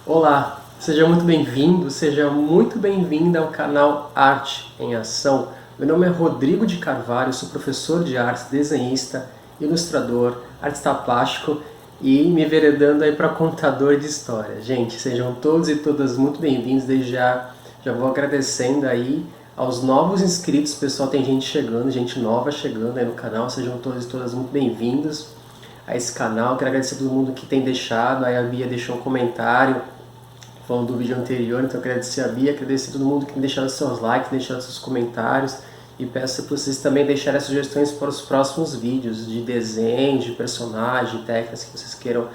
Olá, seja muito bem-vindo, seja muito bem-vinda ao canal Arte em Ação. Meu nome é Rodrigo de Carvalho, sou professor de artes, desenhista, ilustrador, artista plástico e me enveredando aí para contador de história. Gente, sejam todos e todas muito bem-vindos, desde já vou agradecendo aí aos novos inscritos, pessoal, tem gente chegando, gente nova chegando aí no canal, sejam todos e todas muito bem-vindos a esse canal. Quero agradecer a todo mundo que tem deixado, aí a Bia deixou um comentário falando do vídeo anterior, então eu quero agradecer a Bia, agradecer a todo mundo que tem deixado seus likes, deixado seus comentários e peço para vocês também deixarem sugestões para os próximos vídeos de desenho, de personagem, de técnicas que vocês queiram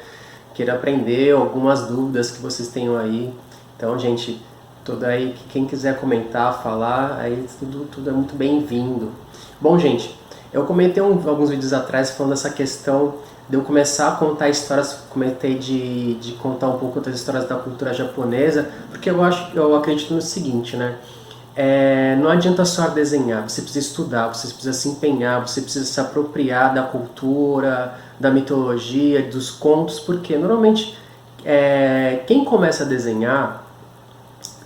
aprender, algumas dúvidas que vocês tenham aí. Então, gente, tudo aí, quem quiser comentar, falar, aí tudo é muito bem-vindo. Bom, gente, eu comentei alguns vídeos atrás falando dessa questão de eu começar a contar histórias, comentei de contar um pouco das histórias da cultura japonesa, porque eu acredito no seguinte, né? Não adianta só desenhar, você precisa estudar, você precisa se empenhar, você precisa se apropriar da cultura, da mitologia, dos contos, porque normalmente quem começa a desenhar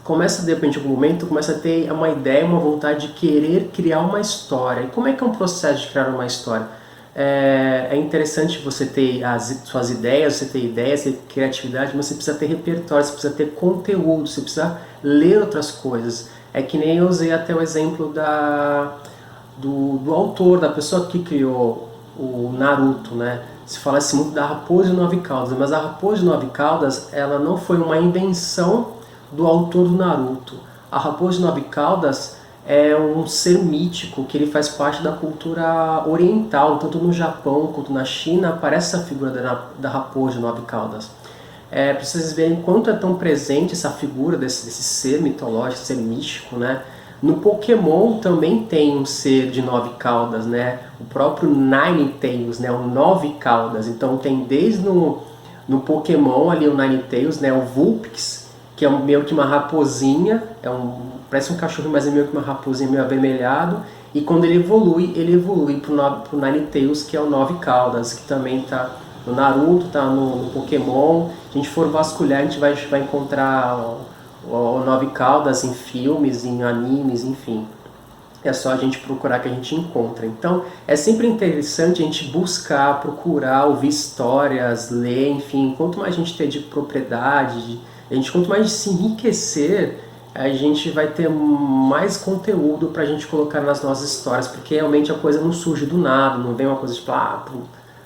começa de repente em algum momento, começa a ter uma ideia, uma vontade de querer criar uma história. E como é que é um processo de criar uma história? É interessante você ter as suas ideias, você ter ideias, ter criatividade, mas você precisa ter repertório, você precisa ter conteúdo, você precisa ler outras coisas. É que nem eu usei até o exemplo do autor, da pessoa que criou o Naruto, né? Se fala-se muito da Raposa de Nove Caudas, mas a Raposa de Nove Caudas, ela não foi uma invenção do autor do Naruto. A Raposa de Nove Caudas é um ser mítico que ele faz parte da cultura oriental, tanto no Japão quanto na China aparece essa figura da Raposa de Nove Caudas. Para vocês verem quanto é tão presente essa figura desse ser mitológico, ser místico, né? No Pokémon também tem um ser de nove caudas, né? O próprio Ninetales, né? O nove caudas. Então tem desde no Pokémon ali o Ninetales, né? O Vulpix, que é meio que uma raposinha, parece um cachorro, mas é meio que uma raposinha meio avermelhado. E quando ele evolui pro Ninetales, que é o nove caudas, que também está no Naruto, tá no Pokémon. Se a gente for vasculhar, a gente vai encontrar o Nove Caudas em filmes, em animes, enfim. É só a gente procurar que a gente encontra. Então, é sempre interessante a gente buscar, procurar, ouvir histórias, ler, enfim. Quanto mais a gente ter de propriedade, quanto mais se enriquecer, a gente vai ter mais conteúdo pra gente colocar nas nossas histórias, porque realmente a coisa não surge do nada, não vem uma coisa tipo,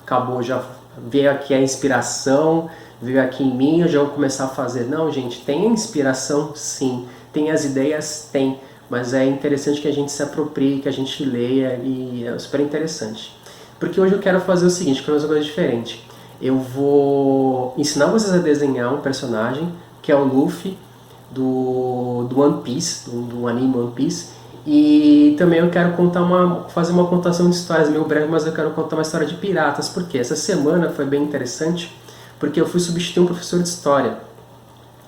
acabou, já veio aqui a inspiração, veio aqui em mim, eu já vou começar a fazer. Não, gente, tem a inspiração sim, tem as ideias, tem, mas é interessante que a gente se aproprie, que a gente leia e é super interessante. Porque hoje eu quero fazer o seguinte, quero fazer uma coisa diferente. Eu vou ensinar vocês a desenhar um personagem, que é o Luffy, do One Piece, do anime One Piece, e também eu quero fazer uma contação de histórias meio breve, mas eu quero contar uma história de piratas, porque essa semana foi bem interessante, porque eu fui substituir um professor de história.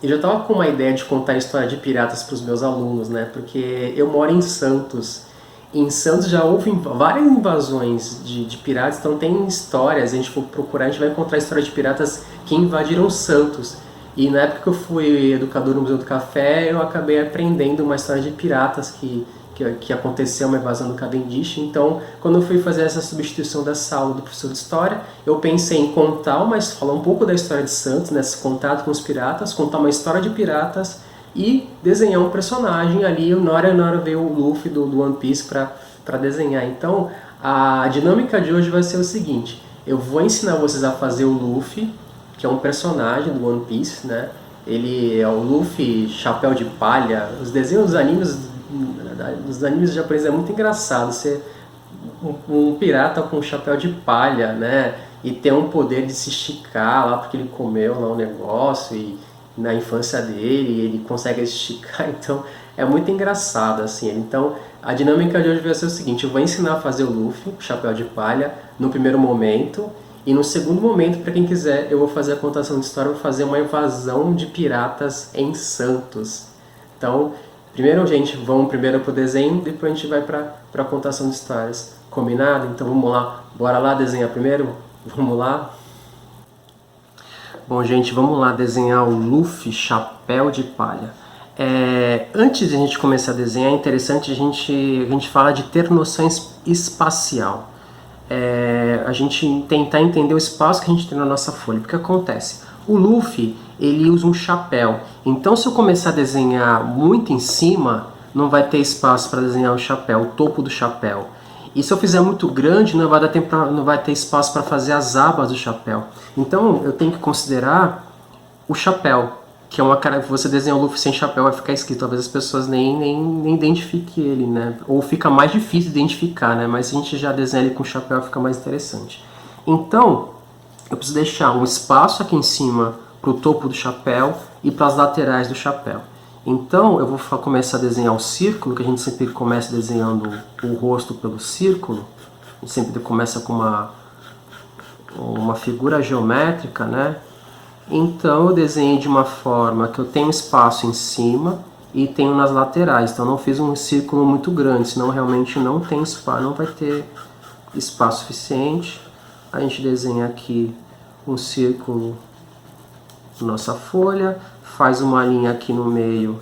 Eu já estava com uma ideia de contar a história de piratas para os meus alunos, né? Porque eu moro em Santos. E em Santos já houve várias invasões de piratas, então tem histórias, a gente for procurar, a gente vai encontrar a história de piratas que invadiram Santos. E na época que eu fui educador no Museu do Café, eu acabei aprendendo uma história de piratas que aconteceu, uma invasão do Cavendish. Então, quando eu fui fazer essa substituição dessa aula do professor de história, eu pensei em falar um pouco da história de Santos, nesse contato com os piratas, contar uma história de piratas e desenhar um personagem ali. Na hora veio o Luffy do One Piece para desenhar. Então, a dinâmica de hoje vai ser o seguinte: eu vou ensinar vocês a fazer o Luffy, que é um personagem do One Piece, né? Ele é o Luffy chapéu de palha. Os desenhos dos animes japoneses é muito engraçado. Você um pirata com um chapéu de palha, né? E tem um poder de se esticar lá porque ele comeu lá um negócio e na infância dele ele consegue se esticar. Então é muito engraçado assim. Então a dinâmica de hoje vai ser o seguinte: eu vou ensinar a fazer o Luffy, o chapéu de palha, no primeiro momento. E no segundo momento, para quem quiser, eu vou fazer a contação de história, vou fazer uma invasão de piratas em Santos. Então, primeiro, gente, vamos primeiro pro desenho, depois a gente vai para a contação de histórias. Combinado? Então vamos lá. Bora lá desenhar primeiro? Vamos lá? Bom, gente, vamos lá desenhar o Luffy Chapéu de Palha. Antes de a gente começar a desenhar, é interessante a gente falar de ter noção espacial. A gente tentar entender o espaço que a gente tem na nossa folha. Porque acontece? O Luffy, ele usa um chapéu. Então, se eu começar a desenhar muito em cima, não vai ter espaço para desenhar o chapéu, o topo do chapéu. E se eu fizer muito grande, não vai ter espaço para fazer as abas do chapéu. Então eu tenho que considerar o chapéu, que é uma cara que você desenha o Luffy sem chapéu, vai ficar escrito. Talvez as pessoas nem identifiquem ele, né? Ou fica mais difícil de identificar, né? Mas se a gente já desenha ele com chapéu, fica mais interessante. Então eu preciso deixar um espaço aqui em cima para o topo do chapéu e para as laterais do chapéu. Então eu vou começar a desenhar o círculo, que a gente sempre começa desenhando o rosto pelo círculo. A gente sempre começa com uma figura geométrica, né? Então eu desenhei de uma forma que eu tenho espaço em cima e tenho nas laterais. Então não fiz um círculo muito grande, senão realmente não tem espaço, não vai ter espaço suficiente. A gente desenha aqui um círculo na nossa folha, faz uma linha aqui no meio,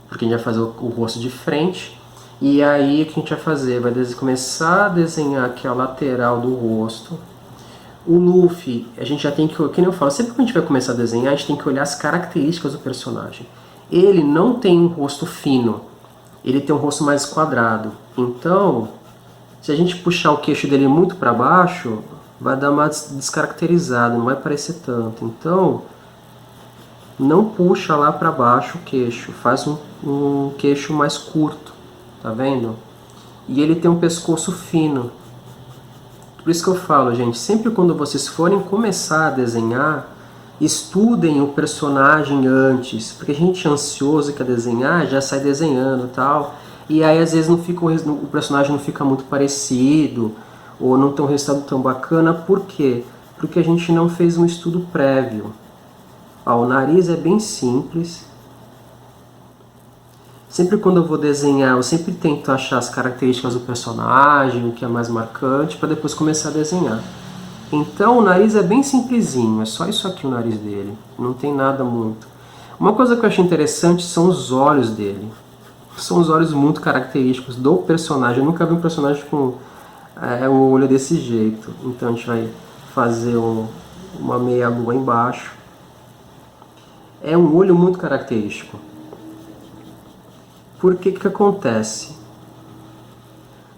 porque a gente vai fazer o rosto de frente. E aí o que a gente vai fazer? Vai começar a desenhar aqui a lateral do rosto. O Luffy, a gente já tem que, como eu falo, sempre que a gente vai começar a desenhar, a gente tem que olhar as características do personagem. Ele não tem um rosto fino, ele tem um rosto mais quadrado. Então, se a gente puxar o queixo dele muito para baixo, vai dar uma descaracterizada, não vai parecer tanto. Então, não puxa lá para baixo o queixo, faz um queixo mais curto, tá vendo? E ele tem um pescoço fino. Por isso que eu falo, gente, sempre quando vocês forem começar a desenhar, estudem o personagem antes, porque a gente é ansioso e quer desenhar, já sai desenhando e tal, e aí às vezes o personagem não fica muito parecido, ou não tem um resultado tão bacana. Por quê? Porque a gente não fez um estudo prévio. O nariz é bem simples. Sempre quando eu vou desenhar, eu sempre tento achar as características do personagem, o que é mais marcante, para depois começar a desenhar. Então o nariz é bem simplesinho, é só isso aqui o nariz dele, não tem nada muito. Uma coisa que eu achei interessante são os olhos dele. São os olhos muito característicos do personagem. Eu nunca vi um personagem com um olho desse jeito. Então a gente vai fazer uma meia lua embaixo. É um olho muito característico. Por que que acontece?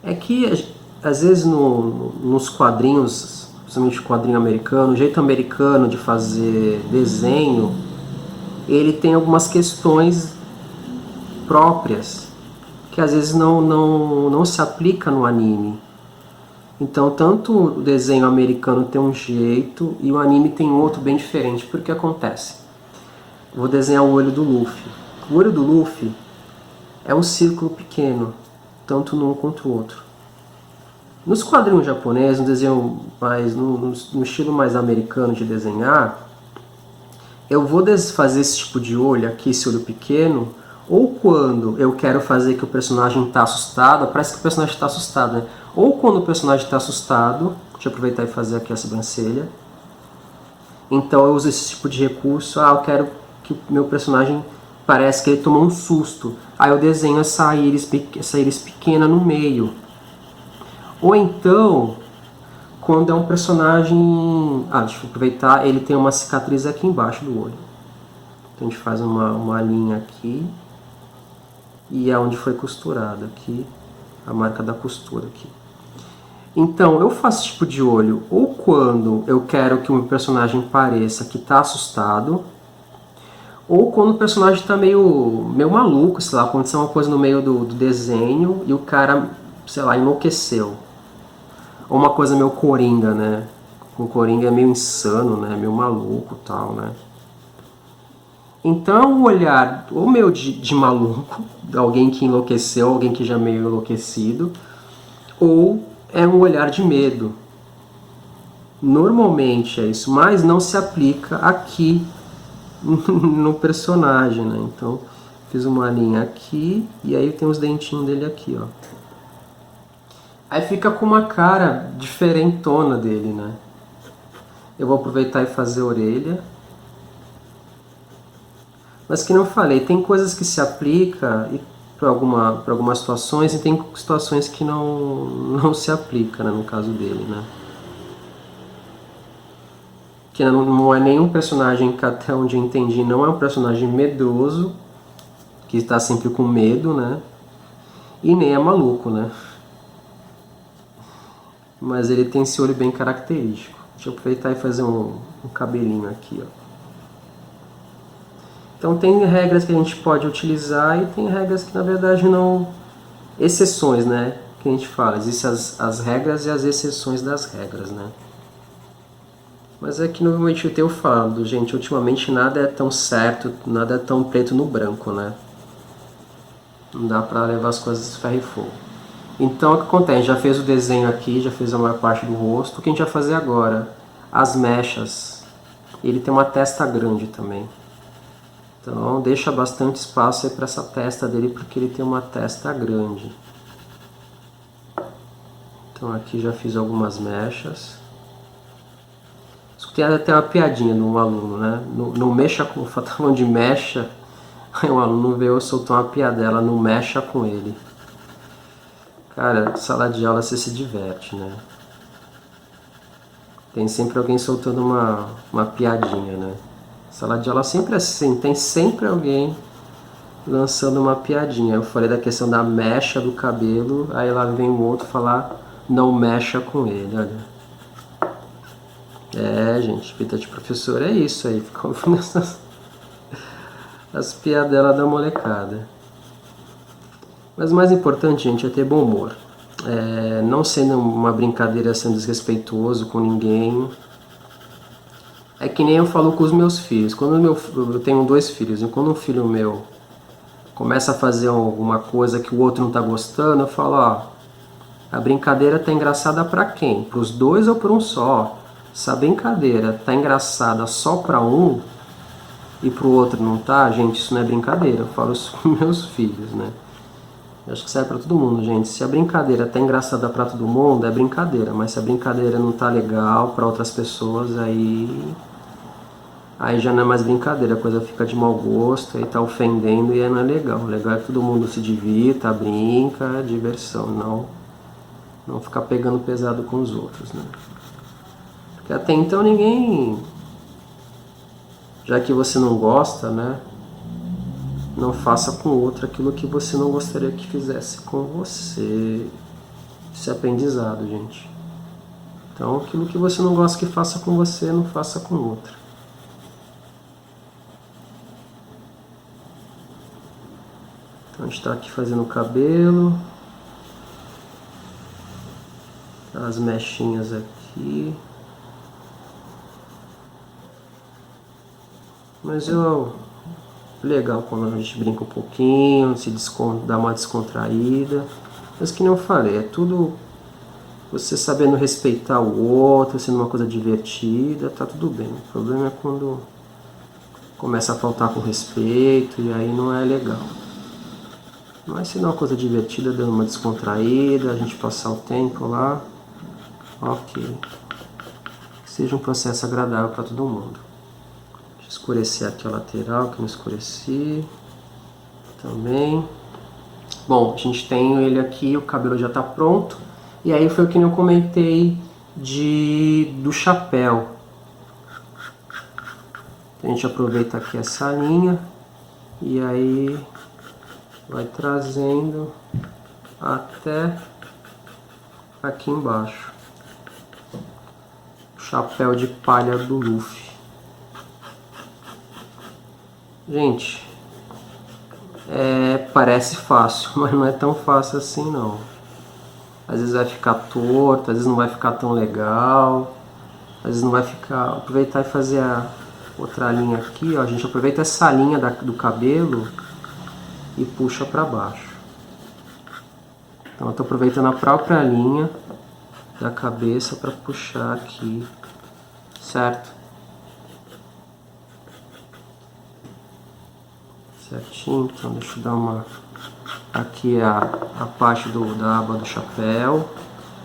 É que às vezes nos quadrinhos, principalmente quadrinho americano, o jeito americano de fazer desenho, ele tem algumas questões próprias que às vezes não se aplica no anime. Então tanto o desenho americano tem um jeito e o anime tem outro bem diferente. Por que acontece? Eu vou desenhar o olho do Luffy. O olho do Luffy é um círculo pequeno, tanto num quanto o outro. Nos quadrinhos japoneses, no desenho no estilo mais americano de desenhar, eu vou fazer esse tipo de olho aqui, esse olho pequeno, ou quando eu quero fazer que o personagem está assustado, parece que o personagem está assustado, né? Ou quando o personagem está assustado, deixa eu aproveitar e fazer aqui a sobrancelha. Então eu uso esse tipo de recurso, eu quero que o meu personagem parece que ele tomou um susto. Aí eu desenho essa íris pequena no meio. Ou então, quando é um personagem... deixa eu aproveitar, ele tem uma cicatriz aqui embaixo do olho. Então a gente faz uma linha aqui. E é onde foi costurado aqui, a marca da costura aqui. Então, eu faço esse tipo de olho ou quando eu quero que o meu personagem pareça que está assustado, ou quando o personagem está meio maluco, sei lá, aconteceu uma coisa no meio do desenho e o cara, sei lá, enlouqueceu. Ou uma coisa meio coringa, né? O coringa é meio insano, né? Meio maluco e tal, né? Então, um olhar ou meio de maluco, alguém que enlouqueceu, alguém que já é meio enlouquecido, ou é um olhar de medo. Normalmente é isso, mas não se aplica aqui no personagem, né? Então, fiz uma linha aqui e aí tem os dentinhos dele aqui, ó. Aí fica com uma cara diferentona dele, né? Eu vou aproveitar e fazer a orelha. Mas que não falei, tem coisas que se aplica para algumas situações e tem situações que não se aplica, né, no caso dele, né? Que não é nenhum personagem que, até onde eu entendi, não é um personagem medroso, que está sempre com medo, né? E nem é maluco, né? Mas ele tem esse olho bem característico. Deixa eu aproveitar e fazer um cabelinho aqui, ó. Então tem regras que a gente pode utilizar e tem regras que na verdade não... exceções, né? Que a gente fala, existem as regras e as exceções das regras, né? Mas é que normalmente eu tenho falado, gente, ultimamente nada é tão certo, nada é tão preto no branco, né? Não dá pra levar as coisas de ferro e fogo. Então o que acontece? Já fez o desenho aqui, já fez a maior parte do rosto. O que a gente vai fazer agora? As mechas. Ele tem uma testa grande também. Então deixa bastante espaço aí para essa testa dele, porque ele tem uma testa grande. Então aqui já fiz algumas mechas. Escutei até uma piadinha de um aluno, né? Não mexa com... falando de mecha. Aí um aluno veio e soltou uma piadela, não mexa com ele. Cara, sala de aula você se diverte, né? Tem sempre alguém soltando uma piadinha, né? Sala de aula sempre é assim, tem sempre alguém lançando uma piadinha. Eu falei da questão da mecha do cabelo, aí lá vem um outro falar, não mexa com ele, olha. É, gente, vida de professor é isso aí, ficam as piadelas da molecada. Mas o mais importante, gente, é ter bom humor. Não sendo uma brincadeira, sendo desrespeituoso com ninguém. É que nem eu falo com os meus filhos. Eu tenho 2 filhos, e quando um filho meu começa a fazer alguma coisa que o outro não tá gostando, eu falo, ó, a brincadeira tá engraçada pra quem? Pros 2 ou pra um só? Se a brincadeira tá engraçada só pra um e pro outro não tá, gente, isso não é brincadeira. Eu falo isso com meus filhos, né? Eu acho que serve pra todo mundo, gente. Se a brincadeira tá engraçada pra todo mundo, é brincadeira. Mas se a brincadeira não tá legal pra outras pessoas, aí já não é mais brincadeira, a coisa fica de mau gosto, aí tá ofendendo e aí não é legal. O legal é que todo mundo se divirta, brinca, é diversão, não ficar pegando pesado com os outros, né? Porque até então ninguém... Já que você não gosta, né? Não faça com o outro aquilo que você não gostaria que fizesse com você. Isso é aprendizado, gente. Então aquilo que você não gosta que faça com você, não faça com o outro. Então a gente está aqui fazendo o cabelo, as mechinhas aqui. Mas legal quando a gente brinca um pouquinho, dá uma descontraída. Mas que nem eu falei, é tudo você sabendo respeitar o outro, sendo uma coisa divertida, tá tudo bem. O problema é quando começa a faltar com respeito e aí não é legal. Mas se não é uma coisa divertida, dando uma descontraída, a gente passar o tempo lá, ok. Que seja um processo agradável para todo mundo. Deixa eu escurecer aqui a lateral, que não escureci. Também. Bom, a gente tem ele aqui, o cabelo já está pronto. E aí foi o que eu comentei do chapéu. A gente aproveita aqui essa linha e aí vai trazendo até aqui embaixo. O chapéu de palha do Luffy. Gente, parece fácil, mas não é tão fácil assim não. Às vezes vai ficar torto, às vezes não vai ficar tão legal, às vezes não vai ficar... Aproveitar e fazer a outra linha aqui, ó. A gente aproveita essa linha do cabelo e puxa para baixo. Então eu estou aproveitando a própria linha da cabeça para puxar aqui, certo? Certinho, então deixa eu dar uma... Aqui a parte da aba do chapéu.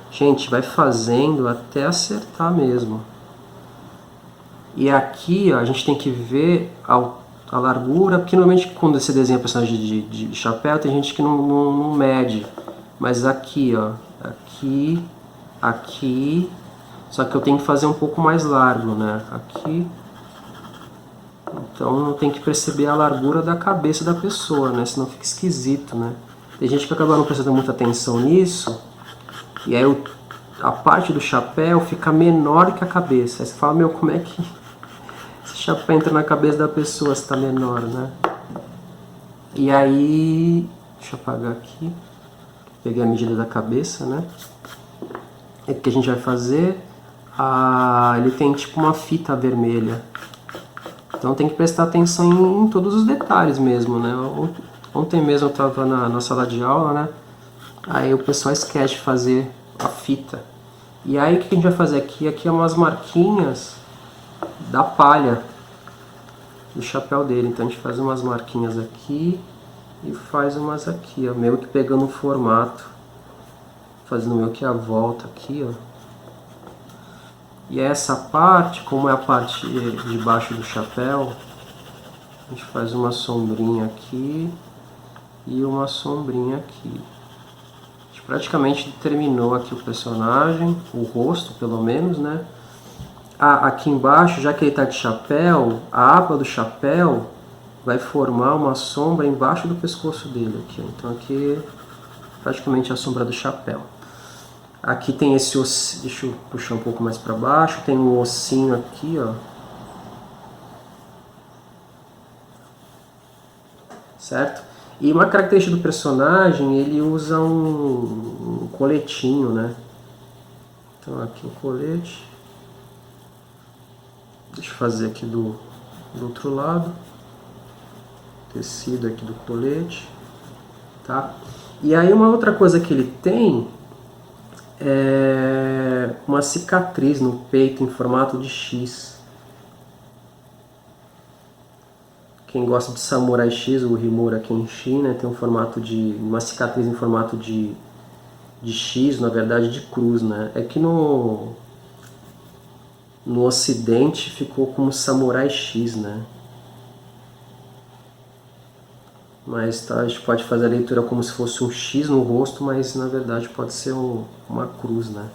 Gente, vai fazendo até acertar mesmo. E aqui, ó, a gente tem que ver a largura, porque normalmente quando você desenha personagem de chapéu, tem gente que não mede. Mas aqui, ó, aqui, aqui, só que eu tenho que fazer um pouco mais largo, né? Aqui. Então tem que perceber a largura da cabeça da pessoa, né? Senão fica esquisito, né? Tem gente que acaba não prestando muita atenção nisso, e aí a parte do chapéu fica menor que a cabeça. Aí você fala, meu, como é que esse chapéu entra na cabeça da pessoa se tá menor, né? E aí, deixa eu apagar aqui. Peguei a medida da cabeça, né? O que a gente vai fazer? Ele tem tipo uma fita vermelha. Então tem que prestar atenção em todos os detalhes mesmo, né? Ontem mesmo eu estava na sala de aula, né? Aí o pessoal esquece de fazer a fita. E aí o que a gente vai fazer aqui? Aqui é umas marquinhas da palha do chapéu dele. Então a gente faz umas marquinhas aqui e faz umas aqui, ó, meio que pegando o formato. Fazendo meio que a volta aqui, ó. E essa parte, como é a parte de baixo do chapéu, a gente faz uma sombrinha aqui e uma sombrinha aqui. A gente praticamente terminou aqui o personagem, o rosto pelo menos, né? Aqui embaixo, já que ele está de chapéu, a aba do chapéu vai formar uma sombra embaixo do pescoço dele. Aqui. Então aqui é praticamente a sombra do chapéu. Aqui tem esse ossinho, deixa eu puxar um pouco mais para baixo, tem um ossinho aqui, ó. Certo? E uma característica do personagem, ele usa um coletinho, né? Então aqui o colete. Deixa eu fazer aqui do outro lado. Tecido aqui do colete. Tá? E aí uma outra coisa que ele tem é uma cicatriz no peito em formato de X. Quem gosta de Samurai X, o Himura Kenshin, né, tem um formato de uma cicatriz em formato de X, na verdade de cruz, né? É que no Ocidente ficou como Samurai X, né? Mas tá, a gente pode fazer a leitura como se fosse um X no rosto, mas na verdade pode ser uma cruz, né?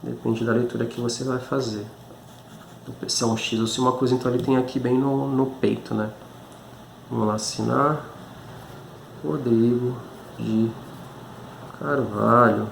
Depende da leitura que você vai fazer. Se é um X ou se é uma cruz, então ele tem aqui bem no peito, né? Vamos lá, assinar. Rodrigo de Carvalho,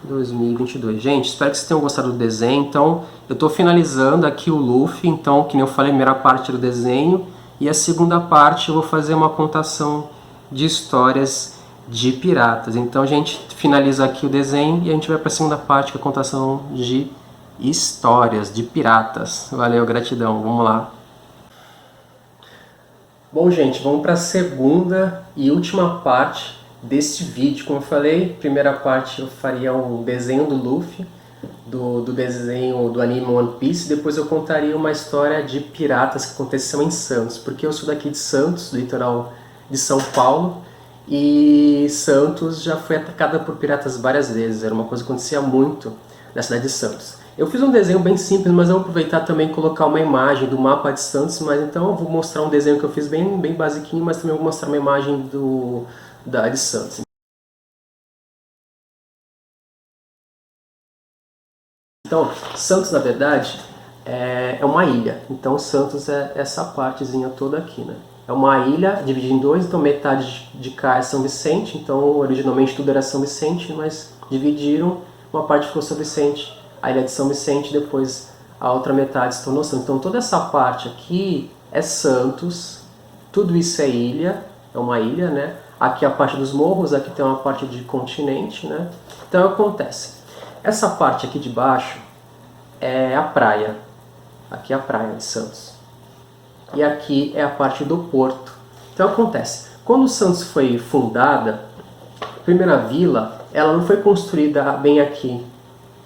2022. Gente, espero que vocês tenham gostado do desenho. Então, eu estou finalizando aqui o Luffy. Então, que nem eu falei, a primeira parte do desenho. E a segunda parte eu vou fazer uma contação de histórias de piratas. Então a gente finaliza aqui o desenho e a gente vai para a segunda parte, que é a contação de histórias de piratas. Valeu, gratidão, vamos lá. Bom, gente, vamos para a segunda e última parte deste vídeo. Como eu falei, primeira parte eu faria um desenho do Luffy, do desenho do anime One Piece. Depois eu contaria uma história de piratas que aconteceu em Santos, porque eu sou daqui de Santos, do litoral de São Paulo, e Santos já foi atacada por piratas várias vezes. Era uma coisa que acontecia muito na cidade de Santos. Eu fiz um desenho bem simples, mas eu vou aproveitar também e colocar uma imagem do mapa de Santos. Mas então eu vou mostrar um desenho que eu fiz bem basiquinho, mas também vou mostrar uma imagem de Santos. Então, Santos, na verdade, é uma ilha. Então, Santos é essa partezinha toda aqui, né? É uma ilha dividida em dois, então metade de cá é São Vicente. Então, originalmente tudo era São Vicente, mas dividiram, uma parte ficou São Vicente, a ilha de São Vicente, depois a outra metade se tornou Santos. Então, toda essa parte aqui é Santos, tudo isso é ilha, é uma ilha, né? Aqui é a parte dos morros, aqui tem uma parte de continente, né? Então, acontece. Essa parte aqui de baixo é a praia. Aqui é a praia de Santos. E aqui é a parte do porto. Então acontece, quando Santos foi fundada, a primeira vila, ela não foi construída bem aqui,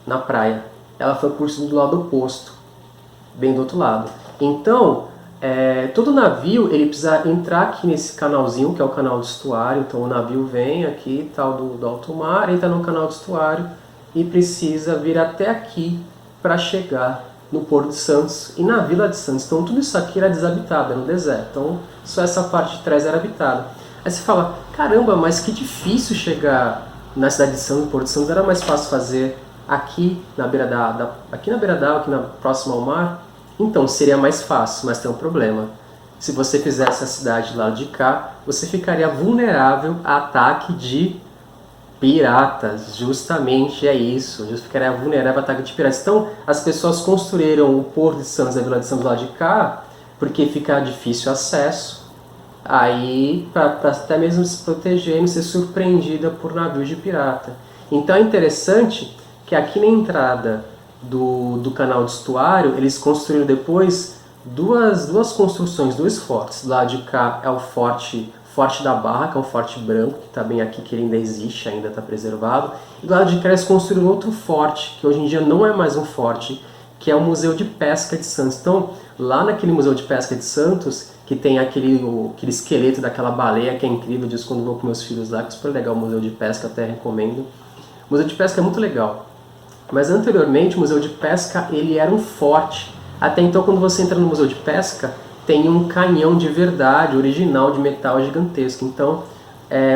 na praia. Ela foi construída do lado oposto, bem do outro lado. Então, todo navio ele precisa entrar aqui nesse canalzinho, que é o canal do estuário. Então o navio vem aqui, tal, do alto mar, entra no canal do estuário, e precisa vir até aqui para chegar no Porto de Santos e na Vila de Santos. Então tudo isso aqui era desabitado, era no deserto. Então só essa parte de trás era habitada. Aí você fala, caramba, mas que difícil chegar na cidade de Santos, no Porto de Santos, era mais fácil fazer aqui na beira aqui na beira d'água, aqui próxima ao mar. Então seria mais fácil, mas tem um problema. Se você fizesse a cidade do lado de cá, você ficaria vulnerável a ataque de piratas, justamente é isso. Você ficaria vulnerável a ataque de piratas. Então, as pessoas construíram o Porto de Santos, a Vila de Santos do lado de cá, porque fica difícil acesso. Aí, para até mesmo se proteger e não ser surpreendida por navios de pirata. Então é interessante que aqui na entrada do canal de estuário, eles construíram depois duas construções, dois fortes. Do lado de cá é o Forte da Barra, que é um forte branco, que está bem aqui, que ele ainda existe, ainda está preservado. E do lado de cá eles construíram outro forte, que hoje em dia não é mais um forte, que é o Museu de Pesca de Santos. Então, lá naquele Museu de Pesca de Santos, que tem aquele esqueleto daquela baleia, que é incrível, disso quando vou com meus filhos lá, que é super legal o Museu de Pesca, até recomendo. O Museu de Pesca é muito legal. Mas anteriormente, o Museu de Pesca, ele era um forte. Até então, quando você entra no Museu de Pesca, tem um canhão de verdade, original, de metal gigantesco. Então,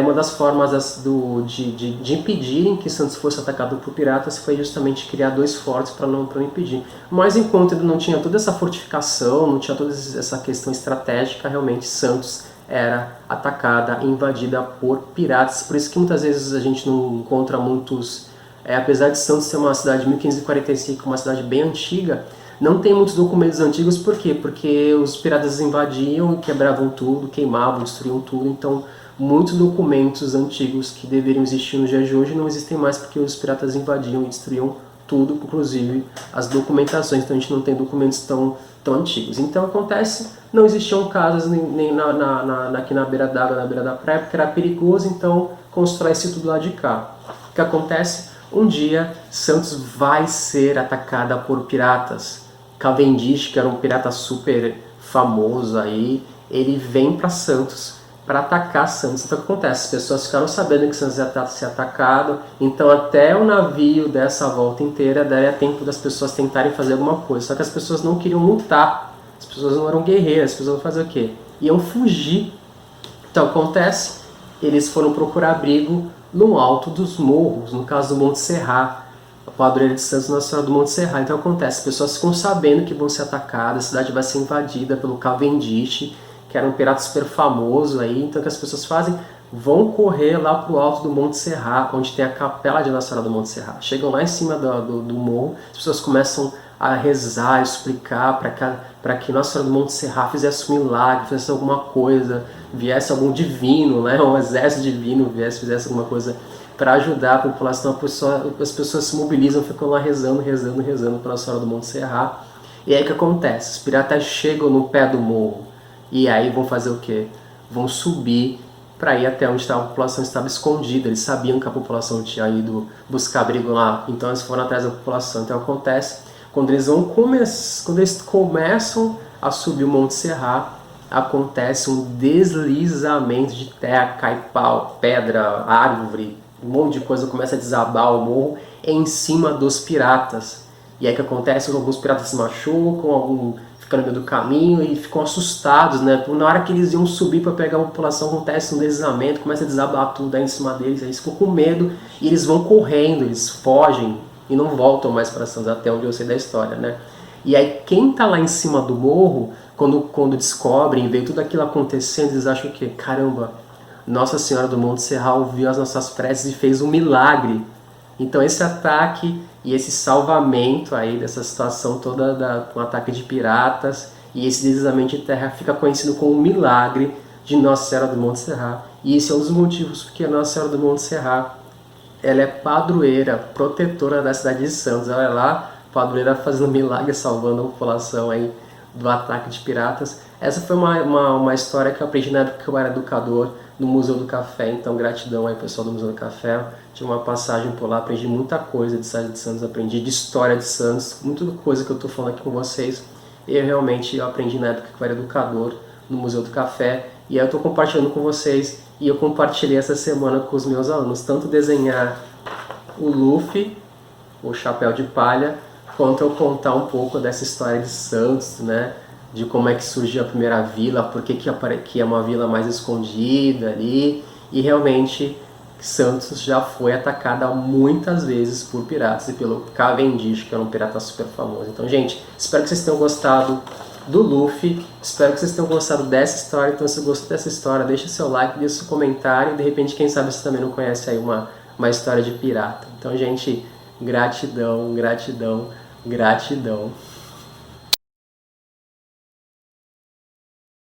uma das formas de impedirem que Santos fosse atacado por piratas foi justamente criar dois fortes para não impedir. Mas enquanto não tinha toda essa fortificação, não tinha toda essa questão estratégica, realmente Santos era atacada, invadida por piratas. Por isso que muitas vezes a gente não encontra muitos... apesar de Santos ser uma cidade de 1545, uma cidade bem antiga, não tem muitos documentos antigos. Por quê? Porque os piratas invadiam e quebravam tudo, queimavam, destruíam tudo. Então, muitos documentos antigos que deveriam existir no dia de hoje não existem mais porque os piratas invadiam e destruíam tudo, inclusive as documentações. Então, a gente não tem documentos tão antigos. Então, acontece, não existiam casas nem aqui na beira d'água, na beira da praia, porque era perigoso, então constrói-se tudo lá de cá. O que acontece? Um dia, Santos vai ser atacada por piratas. Cavendish, que era um pirata super famoso aí, ele vem para Santos para atacar Santos. Então o que acontece? As pessoas ficaram sabendo que Santos ia ser atacado, então até o navio dessa volta inteira daria tempo das pessoas tentarem fazer alguma coisa. Só que as pessoas não queriam lutar, as pessoas não eram guerreiras, as pessoas iam fazer o quê? Iam fugir. Então acontece, eles foram procurar abrigo no alto dos morros, no caso do Monte Serrat, a padroeira de Santos, Nossa Senhora do Monte Serrat. Então acontece, as pessoas ficam sabendo que vão ser atacadas, a cidade vai ser invadida pelo Cavendish, que era um pirata super famoso aí. Então o que as pessoas fazem? Vão correr lá pro alto do Monte Serrat, onde tem a capela de Nossa Senhora do Monte Serrat. Chegam lá em cima do morro, as pessoas começam a rezar, explicar para que Nossa Senhora do Monte Serrat fizesse um milagre, fizesse alguma coisa, viesse algum divino, né, um exército divino fizesse alguma coisa para ajudar a população. As pessoas se mobilizam, ficam lá rezando para Nossa Senhora do Monte Serrat. E aí o que acontece? Os piratas chegam no pé do morro e aí vão fazer o quê? Vão subir para ir até onde a população estava escondida. Eles sabiam que a população tinha ido buscar abrigo lá, então eles foram atrás da população. Então acontece, quando eles começam a subir o Monte Serrat, acontece um deslizamento de terra, cai pau, pedra, árvore, um monte de coisa começa a desabar o morro em cima dos piratas. E aí o que acontece? Alguns piratas se machucam, alguns ficam no meio do caminho e ficam assustados, né? Na hora que eles iam subir para pegar a população, acontece um deslizamento, começa a desabar tudo aí em cima deles, aí eles ficam com medo e eles vão correndo, eles fogem e não voltam mais para Santos, até onde eu sei da história, né? E aí quem tá lá em cima do morro, quando descobrem, vê tudo aquilo acontecendo, eles acham que, caramba, Nossa Senhora do Monte Serrat ouviu as nossas preces e fez um milagre. Então esse ataque e esse salvamento aí dessa situação toda com o ataque de piratas e esse deslizamento de terra fica conhecido como o milagre de Nossa Senhora do Monte Serrat. E esse é um dos motivos porque a Nossa Senhora do Monte Serrat, ela é padroeira, protetora da cidade de Santos. Olha lá, padroeira fazendo milagre, salvando a população aí do ataque de piratas. Essa foi uma história que eu aprendi na época que eu era educador no Museu do Café, então gratidão aí pessoal do Museu do Café. Tive uma passagem por lá, aprendi muita coisa de cidade de Santos, aprendi de história de Santos, muita coisa que eu estou falando aqui com vocês. Eu aprendi na época que eu era educador no Museu do Café, e aí eu estou compartilhando com vocês, e eu compartilhei essa semana com os meus alunos, tanto desenhar o Luffy, o chapéu de palha, quanto eu contar um pouco dessa história de Santos, né? De como é que surgiu a primeira vila, por que é uma vila mais escondida ali, e realmente Santos já foi atacada muitas vezes por piratas e pelo Cavendish, que era um pirata super famoso. Então, gente, espero que vocês tenham gostado do Luffy, espero que vocês tenham gostado dessa história. Então, se gostou dessa história, deixa seu like, deixa seu comentário, e de repente, quem sabe você também não conhece aí uma história de pirata. Então, gente, gratidão, gratidão, gratidão.